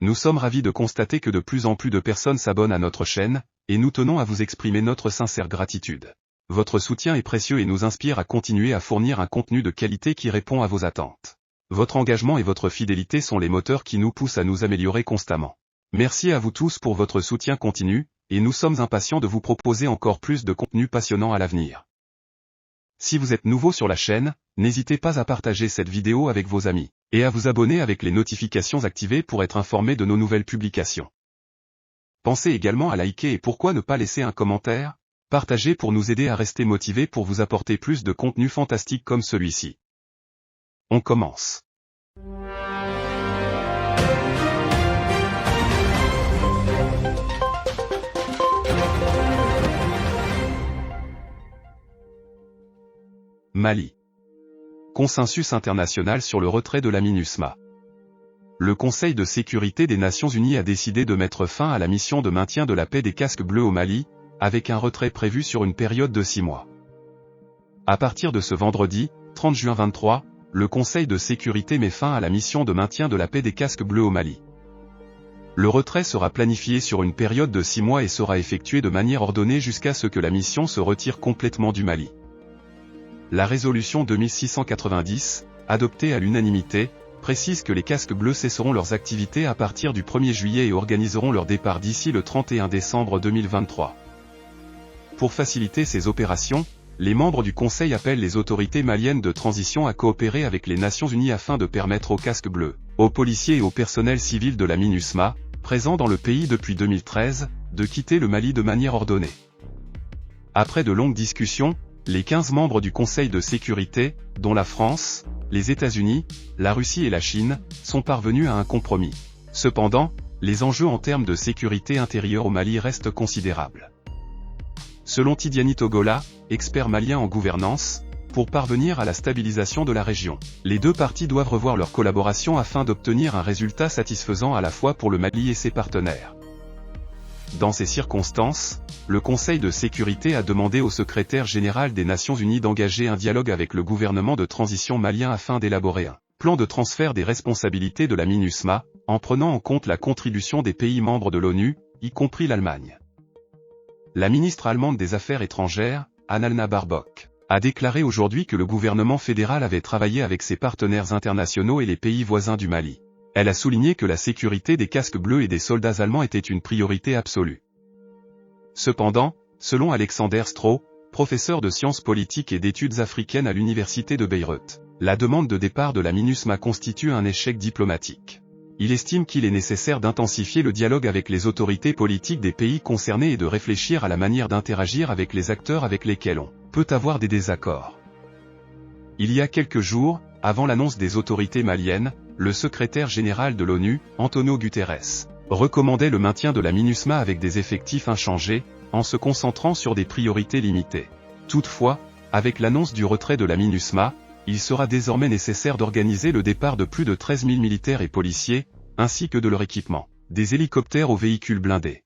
Nous sommes ravis de constater que de plus en plus de personnes s'abonnent à notre chaîne, et nous tenons à vous exprimer notre sincère gratitude. Votre soutien est précieux et nous inspire à continuer à fournir un contenu de qualité qui répond à vos attentes. Votre engagement et votre fidélité sont les moteurs qui nous poussent à nous améliorer constamment. Merci à vous tous pour votre soutien continu, et nous sommes impatients de vous proposer encore plus de contenu passionnant à l'avenir. Si vous êtes nouveau sur la chaîne, n'hésitez pas à partager cette vidéo avec vos amis, et à vous abonner avec les notifications activées pour être informé de nos nouvelles publications. Pensez également à liker et pourquoi ne pas laisser un commentaire, partager pour nous aider à rester motivés pour vous apporter plus de contenu fantastique comme celui-ci. On commence. Mali. Consensus international sur le retrait de la MINUSMA. Le Conseil de sécurité des Nations Unies a décidé de mettre fin à la mission de maintien de la paix des casques bleus au Mali, avec un retrait prévu sur une période de 6 mois. À partir de ce vendredi, 30 juin 23, le Conseil de sécurité met fin à la mission de maintien de la paix des casques bleus au Mali. Le retrait sera planifié sur une période de 6 mois et sera effectué de manière ordonnée jusqu'à ce que la mission se retire complètement du Mali. La résolution 2690, adoptée à l'unanimité, précise que les casques bleus cesseront leurs activités à partir du 1er juillet et organiseront leur départ d'ici le 31 décembre 2023. Pour faciliter ces opérations, les membres du Conseil appellent les autorités maliennes de transition à coopérer avec les Nations Unies afin de permettre aux casques bleus, aux policiers et au personnel civil de la MINUSMA, présents dans le pays depuis 2013, de quitter le Mali de manière ordonnée. Après de longues discussions, les 15 membres du Conseil de sécurité, dont la France, les États-Unis, la Russie et la Chine, sont parvenus à un compromis. Cependant, les enjeux en termes de sécurité intérieure au Mali restent considérables. Selon Tidiane Togola, expert malien en gouvernance, pour parvenir à la stabilisation de la région, les deux parties doivent revoir leur collaboration afin d'obtenir un résultat satisfaisant à la fois pour le Mali et ses partenaires. Dans ces circonstances, le Conseil de sécurité a demandé au secrétaire général des Nations Unies d'engager un dialogue avec le gouvernement de transition malien afin d'élaborer un plan de transfert des responsabilités de la MINUSMA, en prenant en compte la contribution des pays membres de l'ONU, y compris l'Allemagne. La ministre allemande des Affaires étrangères, Annalena Baerbock, a déclaré aujourd'hui que le gouvernement fédéral avait travaillé avec ses partenaires internationaux et les pays voisins du Mali. Elle a souligné que la sécurité des casques bleus et des soldats allemands était une priorité absolue. Cependant, selon Alexander Stroh, professeur de sciences politiques et d'études africaines à l'université de Beyrouth, la demande de départ de la MINUSMA constitue un échec diplomatique. Il estime qu'il est nécessaire d'intensifier le dialogue avec les autorités politiques des pays concernés et de réfléchir à la manière d'interagir avec les acteurs avec lesquels on peut avoir des désaccords. Il y a quelques jours, avant l'annonce des autorités maliennes, le secrétaire général de l'ONU, Antonio Guterres, recommandait le maintien de la MINUSMA avec des effectifs inchangés, en se concentrant sur des priorités limitées. Toutefois, avec l'annonce du retrait de la MINUSMA, il sera désormais nécessaire d'organiser le départ de plus de 13 000 militaires et policiers, ainsi que de leur équipement, des hélicoptères aux véhicules blindés.